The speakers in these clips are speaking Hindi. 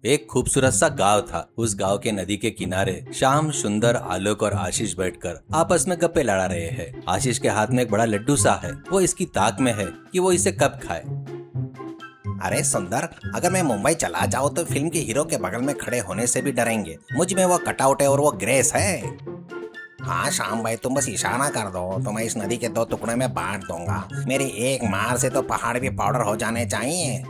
एक खूबसूरत सा गांव था। उस गांव के नदी के किनारे श्याम, सुंदर, आलोक और आशीष बैठकर आपस में गप्पे लड़ा रहे हैं। आशीष के हाथ में एक बड़ा लड्डू सा है। वो इसकी ताक में है कि वो इसे कब खाए। अरे सुंदर, अगर मैं मुंबई चला जाऊँ तो फिल्म के हीरो के बगल में खड़े होने से भी डरेंगे। मुझ में वो कटआउट है और वो ग्रेस है। हाँ श्याम भाई, तुम बस इशारा कर दो तो मैं इस नदी के दो टुकड़े में बांट दूंगा। मेरी एक मार से तो पहाड़ भी पाउडर हो जाने चाहिए।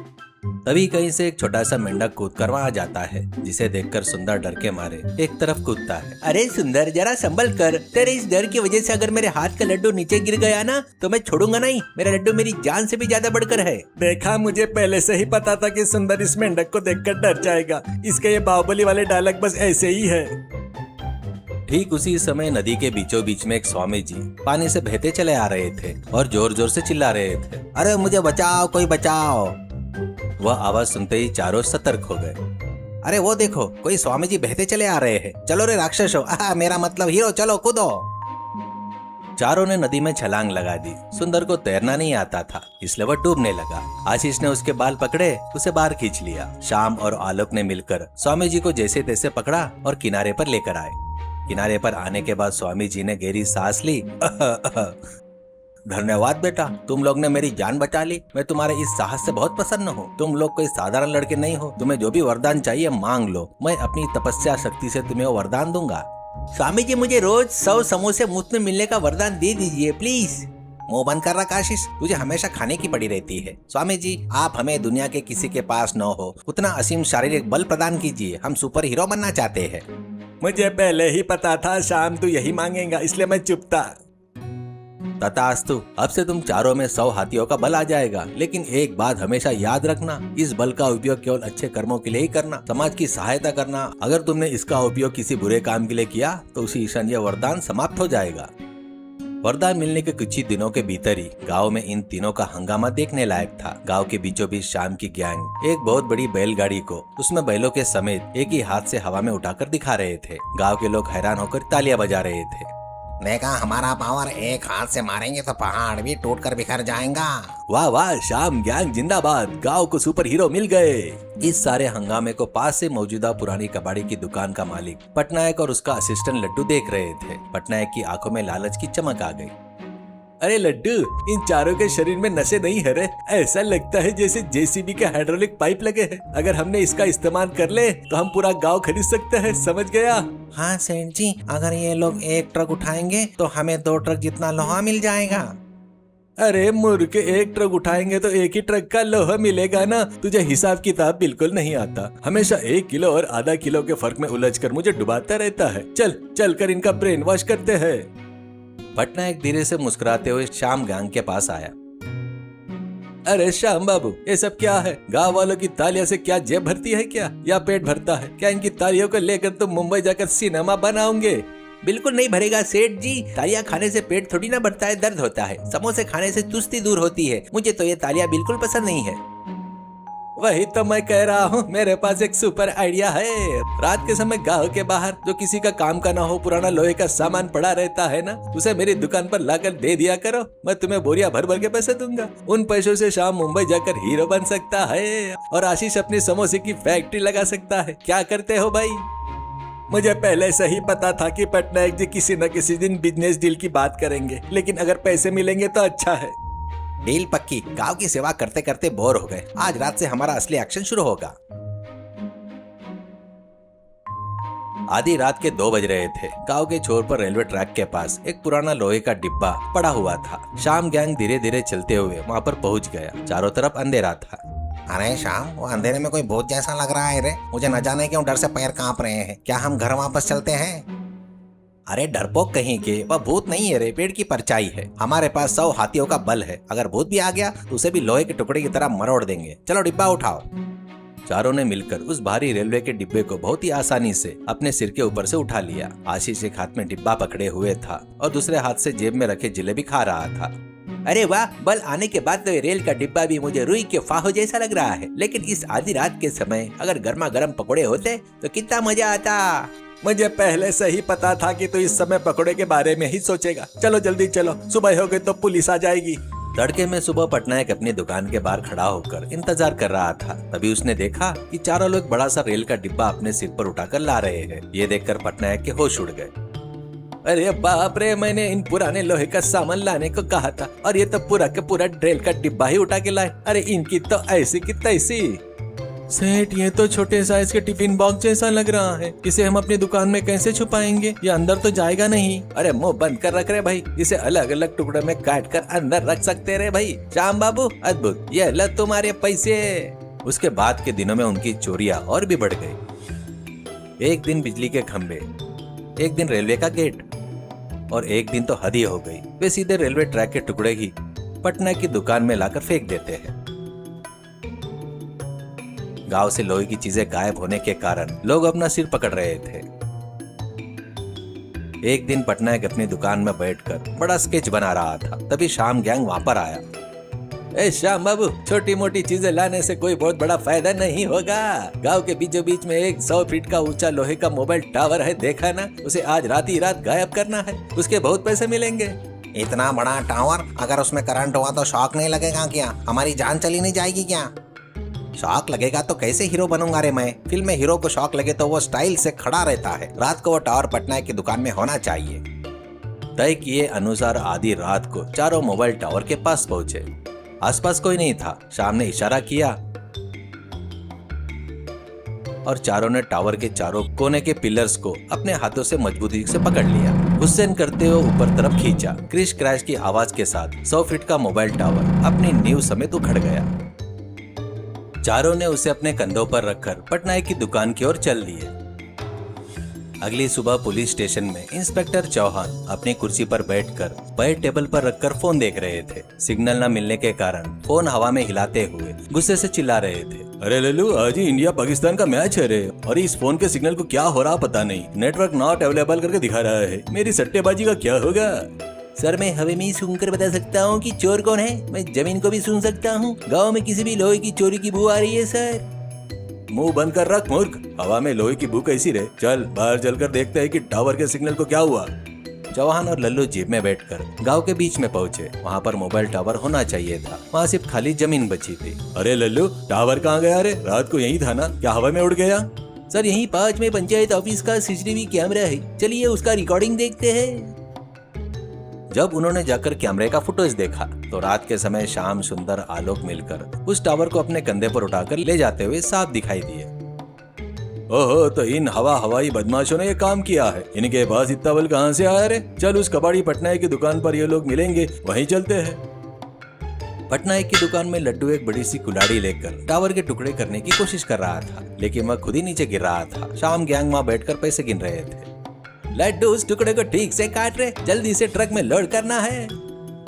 तभी कहीं से एक छोटा सा मेंढक कूद कर वहाँ जाता है, जिसे देखकर सुंदर डर के मारे एक तरफ कूदता है। अरे सुंदर, जरा संभल कर। तेरे इस डर की वजह से अगर मेरे हाथ का लड्डू नीचे गिर गया ना तो मैं छोड़ूंगा नहीं। मेरा लड्डू मेरी जान से भी ज्यादा बढ़कर है। देखा, मुझे पहले से ही पता था कि सुंदर इस मेंढक को देखकर डर जाएगा। इसके ये बाहुबली वाले डायलॉग बस ऐसे ही है। ठीक उसी समय नदी के बीचों बीच में एक स्वामी जी पानी से बहते चले आ रहे थे और जोर जोर से चिल्ला रहे थे, अरे मुझे बचाओ, कोई बचाओ। वह आवाज सुनते ही चारों सतर्क हो गए। अरे वो देखो, कोई स्वामी जी बहते चले आ रहे हैं। चलो रे राक्षसो, मेरा मतलब हीरो, चलो कूदो। चारों ने नदी में छलांग लगा दी। सुंदर को तैरना नहीं आता था, इसलिए वह डूबने लगा। आशीष ने उसके बाल पकड़े, उसे बाहर खींच लिया। श्याम और आलोक ने मिलकर स्वामी जी को जैसे तैसे पकड़ा और किनारे पर लेकर आए। किनारे पर आने के बाद स्वामी जी ने गहरी सांस ली। धन्यवाद बेटा, तुम लोग ने मेरी जान बचा ली। मैं तुम्हारे इस साहस से बहुत प्रसन्न हूँ। तुम लोग कोई साधारण लड़के नहीं हो। तुम्हें जो भी वरदान चाहिए मांग लो, मैं अपनी तपस्या शक्ति से तुम्हें वो वरदान दूंगा। स्वामी जी, मुझे रोज 100 समोसे मुफ्त में मिलने का वरदान दे दीजिए प्लीज। मुंह बंद कर रखा आशीष, तुझे हमेशा खाने की पड़ी रहती है। स्वामी जी, आप हमें दुनिया के किसी के पास न हो उतना असीम शारीरिक बल प्रदान कीजिए। हम सुपर हीरो बनना चाहते हैं। मुझे पहले ही पता था शाम तू यही मांगेगा, इसलिए मैं चुप था। तथास्तु, अब से तुम चारों में 100 हाथियों का बल आ जाएगा। लेकिन एक बात हमेशा याद रखना, इस बल का उपयोग केवल अच्छे कर्मों के लिए ही करना, समाज की सहायता करना। अगर तुमने इसका उपयोग किसी बुरे काम के लिए किया तो उसी क्षण यह वरदान समाप्त हो जाएगा। वरदान मिलने के कुछ ही दिनों के भीतर ही गांव में इन तीनों का हंगामा देखने लायक था। गांव के बीचों बीच शाम की गैंग एक बहुत बड़ी बैलगाड़ी को उसमें बैलों के समेत एक ही हाथ से हवा में उठाकर दिखा रहे थे। गांव के लोग हैरान होकर तालियां बजा रहे थे। देखा, हमारा पावर, एक हाथ से मारेंगे तो पहाड़ भी टूट कर बिखर जाएगा। वाह वाह, शाम गैंग जिंदाबाद, गांव को सुपर हीरो मिल गए। इस सारे हंगामे को पास से मौजूदा पुरानी कबाड़ी की दुकान का मालिक पटनायक और उसका असिस्टेंट लड्डू देख रहे थे। पटनायक की आंखों में लालच की चमक आ गई। अरे लड्डू, इन चारों के शरीर में नशे नहीं है रे। ऐसा लगता है जैसे जेसीबी के हाइड्रोलिक पाइप लगे हैं। अगर हमने इसका इस्तेमाल कर ले तो हम पूरा गांव खरीद सकते हैं, समझ गया? हाँ सेठ जी, अगर ये लोग एक ट्रक उठाएंगे तो हमें 2 ट्रक जितना लोहा मिल जाएगा। अरे मूर्ख, एक ट्रक उठाएंगे तो एक ही ट्रक का लोहा मिलेगा ना। तुझे हिसाब किताब बिल्कुल नहीं आता। हमेशा 1 किलो और आधा किलो के फर्क में उलझकर मुझे डुबाता रहता है। चल कर इनका ब्रेन वॉश करते हैं। पटनायक धीरे से मुस्कुराते हुए श्याम गैंग के पास आया। अरे श्याम बाबू, ये सब क्या है? गांव वालों की तालियों से क्या जेब भरती है क्या, या पेट भरता है? क्या इनकी तालियों को लेकर तुम मुंबई जाकर सिनेमा बनाओगे? बिल्कुल नहीं भरेगा सेठ जी। तालियां खाने से पेट थोड़ी ना भरता है, दर्द होता है। समोसे खाने से चुस्ती दूर होती है। मुझे तो ये तालियां बिल्कुल पसंद नहीं है। वही तो मैं कह रहा हूँ, मेरे पास एक सुपर आइडिया है। रात के समय गांव के बाहर जो किसी का काम का ना हो पुराना लोहे का सामान पड़ा रहता है ना, उसे मेरी दुकान पर लाकर दे दिया करो। मैं तुम्हें बोरिया भर भर के पैसे दूंगा। उन पैसों से शाम मुंबई जाकर हीरो बन सकता है और आशीष अपनी समोसे की फैक्ट्री लगा सकता है। क्या करते हो भाई? मुझे पहले से ही पता था कि पटनायक जी किसी न किसी दिन बिजनेस डील की बात करेंगे, लेकिन अगर पैसे मिलेंगे तो अच्छा है। डील पक्की। गांव की सेवा करते करते बोर हो गए। आज रात से हमारा असली एक्शन शुरू होगा। आधी रात के 2 बज रहे थे। गांव के छोर पर रेलवे ट्रैक के पास एक पुराना लोहे का डिब्बा पड़ा हुआ था। शाम गैंग धीरे धीरे चलते हुए वहां पर पहुंच गया। चारों तरफ अंधेरा था। अरे शाम, वो अंधेरे में कोई भूत जैसा लग रहा है रे। मुझे न जाने क्यों डर से पैर कांप रहे हैं। क्या हम घर वापस चलते हैं? अरे डरपोक कहीं के, वह भूत नहीं है रे, पेड़ की परछाई है। हमारे पास 100 हाथियों का बल है। अगर भूत भी आ गया तो उसे भी लोहे के टुकड़े की तरह मरोड़ देंगे। चलो डिब्बा उठाओ। चारों ने मिलकर उस भारी रेलवे के डिब्बे को बहुत ही आसानी से अपने सिर के ऊपर से उठा लिया। आशीष एक हाथ में डिब्बा पकड़े हुए था और दूसरे हाथ से जेब में रखे जलेबी खा रहा था। अरे वाह, बल आने के बाद तो ये रेल का डिब्बा भी मुझे रुई के फाहो जैसा लग रहा है। लेकिन इस आधी रात के समय अगर गर्मा गर्म पकोड़े होते तो कितना मजा आता। मुझे पहले से ही पता था कि तू इस समय पकौड़े के बारे में ही सोचेगा। चलो जल्दी चलो, सुबह हो गई तो पुलिस आ जाएगी। तड़के में सुबह पटनायक अपनी दुकान के बाहर खड़ा होकर इंतजार कर रहा था। तभी उसने देखा कि चारों लोग बड़ा सा रेल का डिब्बा अपने सिर पर उठाकर ला रहे हैं। ये देखकर पटनायक के होश उड़ गए। अरे बाप रे, मैंने इन पुराने लोहे का सामान लाने को कहा था और ये तो पूरा का पूरा रेल का डिब्बा ही उठा के लाए। अरे इनकी तो ऐसी की तैसी। सेठ, ये तो छोटे साइज के टिफिन बॉक्स जैसा लग रहा है। इसे हम अपनी दुकान में कैसे छुपाएंगे? ये अंदर तो जाएगा नहीं। अरे मुंह बंद कर रख रहे भाई, इसे अलग अलग टुकड़ों में काट कर अंदर रख सकते रे भाई। श्याम बाबू अद्भुत, ये लो तुम्हारे पैसे। उसके बाद के दिनों में उनकी चोरियां और भी बढ़ गई। एक दिन बिजली के खंभे, एक दिन रेलवे का गेट और एक दिन तो हद ही हो गई। वे सीधे रेलवे ट्रैक के टुकड़े ही पटना की दुकान में लाकर फेंक देते हैं। गांव से लोहे की चीजें गायब होने के कारण लोग अपना सिर पकड़ रहे थे। एक दिन पटनायक अपनी दुकान में बैठकर बड़ा स्केच बना रहा था। तभी शाम गैंग वहां पर आया। ए श्याम बाबू, छोटी मोटी चीजें लाने से कोई बहुत बड़ा फायदा नहीं होगा। गांव के बीचों बीच में एक 100 फीट का ऊंचा लोहे का मोबाइल टावर है, देखा ना? उसे आज रात ही रात गायब करना है, उसके बहुत पैसे मिलेंगे। इतना बड़ा टावर, अगर उसमें करंट हुआ तो शॉक नहीं लगेगा क्या? हमारी जान चली नहीं जाएगी क्या? शॉक लगेगा तो कैसे हीरो बनूंगा रे मैं? फिल्म में हीरो को शॉक लगे तो वो स्टाइल से खड़ा रहता है। रात को वो टावर पटनायक की दुकान में होना चाहिए। तय किए अनुसार आधी रात को चारों मोबाइल टावर के पास पहुंचे। आसपास कोई नहीं था। शाम ने इशारा किया और चारों ने टावर के चारों कोने के पिलर्स को अपने हाथों से मजबूती से पकड़ लिया। हुसैन करते हुए ऊपर तरफ खींचा। क्रिश क्रैश की आवाज के साथ 100 फीट का मोबाइल टावर अपनी नींव समेत उखड़ गया। चारों ने उसे अपने कंधों पर रखकर पटनायक की दुकान की ओर चल दिए। अगली सुबह पुलिस स्टेशन में इंस्पेक्टर चौहान अपनी कुर्सी पर बैठकर पैर टेबल पर रखकर फोन देख रहे थे। सिग्नल न मिलने के कारण फोन हवा में हिलाते हुए गुस्से से चिल्ला रहे थे। अरे लल्लू, आज ही इंडिया पाकिस्तान का मैच है रे, और इस फोन के सिग्नल को क्या हो रहा पता नहीं। नेटवर्क नॉट अवेलेबल करके दिखा रहा है। मेरी सट्टेबाजी का क्या होगा? सर, मैं हवे में ही सुनकर बता सकता हूँ कि चोर कौन है। मैं जमीन को भी सुन सकता हूँ। गांव में किसी भी लोहे की चोरी की बू आ रही है सर। मुंह बंद कर रख मूर्ख। हवा में लोहे की बू कैसी रे? चल बाहर चलकर देखते हैं कि टावर के सिग्नल को क्या हुआ। चौहान और लल्लू जीप में बैठकर गांव के बीच में पहुंचे। वहां पर मोबाइल टावर होना चाहिए था। वहां सिर्फ खाली जमीन बची थी। अरे लल्लू, टावर कहाँ गया रे? रात को यही था ना? क्या हवा में उड़ गया? सर, यही 5 में पंचायत ऑफिस का सीसीटीवी कैमरा है। चलिए उसका रिकॉर्डिंग देखते हैं। जब उन्होंने जाकर कैमरे का फुटेज देखा तो रात के समय श्याम सुंदर आलोक मिलकर उस टावर को अपने कंधे पर उठाकर ले जाते हुए साफ दिखाई दिए। ओहो, तो इन हवाई बदमाशों ने ये काम किया है। इनके पास इतना बल कहाँ से आया रे? चल उस कबाड़ी पटनायक की दुकान पर ये लोग मिलेंगे, वहीं चलते हैं। पटनायक की दुकान में लड्डू एक बड़ी सी कुल्हाड़ी लेकर टावर के टुकड़े करने की कोशिश कर रहा था, लेकिन वह खुद ही नीचे गिर रहा था। श्याम गैंग वहां बैठकर पैसे गिन रहे थे। लड्डू, उस टुकड़े को ठीक से काट रहे, जल्दी से ट्रक में लोड करना है।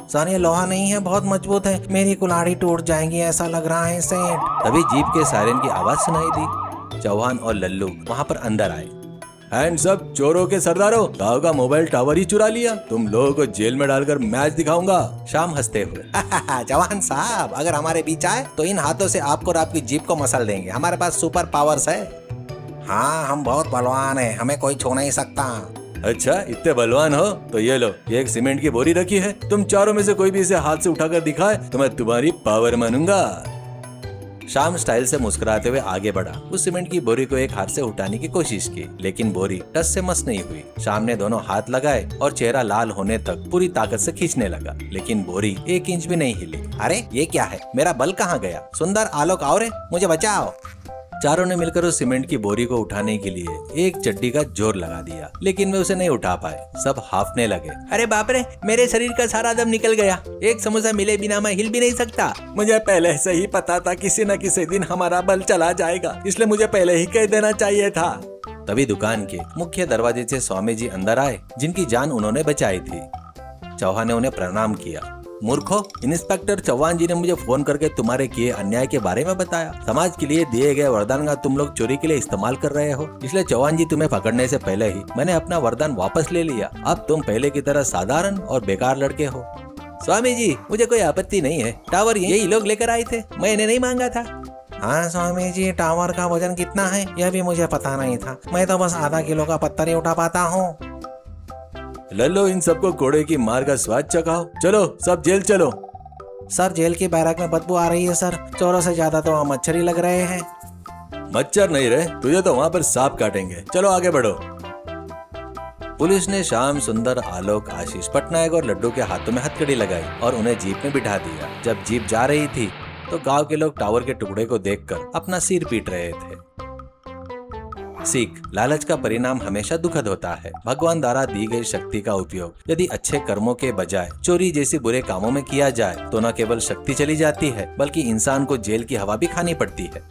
सर, ये लोहा नहीं है, बहुत मजबूत है। मेरी कुल्हाड़ी टूट जाएगी ऐसा लग रहा है सेठ। तभी जीप के सायरन की आवाज सुनाई दी। चौहान और लल्लू वहां पर अंदर आए। हैंड्स अप चोरों के सरदारों, गांव का मोबाइल टावर ही चुरा लिया। तुम लोगों को जेल में डालकर मैच दिखाऊंगा। शाम हंसते हुए। जवान साहब, अगर हमारे बीच आए तो इन हाथों से आपको और आपकी जीप को मसल देंगे। हमारे पास सुपर पावर्स है। हाँ, हम बहुत बलवान हैं, हमें कोई छू नहीं सकता। अच्छा, इतने बलवान हो तो ये लो, ये एक सीमेंट की बोरी रखी है। तुम चारों में से कोई भी इसे हाथ से उठाकर दिखाए तो मैं तुम्हारी पावर मानूंगा। शाम स्टाइल से मुस्कुराते हुए आगे बढ़ा। उस सीमेंट की बोरी को एक हाथ से उठाने की कोशिश की, लेकिन बोरी टस से मस नहीं हुई। शाम ने दोनों हाथ लगाए और चेहरा लाल होने तक पूरी ताकत से खींचने लगा, लेकिन बोरी 1 इंच भी नहीं हिली। अरे ये क्या है? मेरा बल कहाँ गया? सुंदर, आलोक, आओ रे, मुझे बचाओ। चारों ने मिलकर उस सीमेंट की बोरी को उठाने के लिए एक चड्डी का जोर लगा दिया, लेकिन वे उसे नहीं उठा पाए। सब हाफने लगे। अरे बाप रे, मेरे शरीर का सारा दम निकल गया। एक समोसा मिले बिना मैं हिल भी नहीं सकता। मुझे पहले से ही पता था किसी न किसी दिन हमारा बल चला जाएगा, इसलिए मुझे पहले ही कह देना चाहिए था। तभी दुकान के मुख्य दरवाजे से स्वामी जी अंदर आए, जिनकी जान उन्होंने बचाई थी। चौहान ने उन्हें प्रणाम किया। मूर्खो, इंस्पेक्टर चौहान जी ने मुझे फोन करके तुम्हारे किए अन्याय के बारे में बताया। समाज के लिए दिए गए वरदान का तुम लोग चोरी के लिए इस्तेमाल कर रहे हो, इसलिए चौहान जी तुम्हें पकड़ने से पहले ही मैंने अपना वरदान वापस ले लिया। अब तुम पहले की तरह साधारण और बेकार लड़के हो। स्वामी जी, मुझे कोई आपत्ति नहीं है। टावर यही लोग लेकर आए थे, मैंने नहीं मांगा था। हाँ स्वामी जी, टावर का वजन कितना है यह भी मुझे पता नहीं था। मैं तो बस आधा किलो का पत्थर ही उठा पाता हूँ। लल्लो, इन सबको कोड़े की मार का स्वाद चखाओ। चलो सब जेल चलो। सर जेल की बैरक में बदबू आ रही है सर। चोरों से ज्यादा तो वहाँ मच्छर ही लग रहे हैं। मच्छर नहीं रहे, तुझे तो वहाँ पर सांप काटेंगे। चलो आगे बढ़ो। पुलिस ने श्याम सुंदर, आलोक, आशीष पटनायक और लड्डू के हाथों में हथकड़ी लगाई और उन्हें जीप में बिठा दिया। जब जीप जा रही थी तो गांव के लोग टावर के टुकड़े को देखकर अपना सिर पीट रहे थे। सीख, लालच का परिणाम हमेशा दुखद होता है। भगवान द्वारा दी गई शक्ति का उपयोग यदि अच्छे कर्मों के बजाय चोरी जैसे बुरे कामों में किया जाए तो न केवल शक्ति चली जाती है बल्कि इंसान को जेल की हवा भी खानी पड़ती है।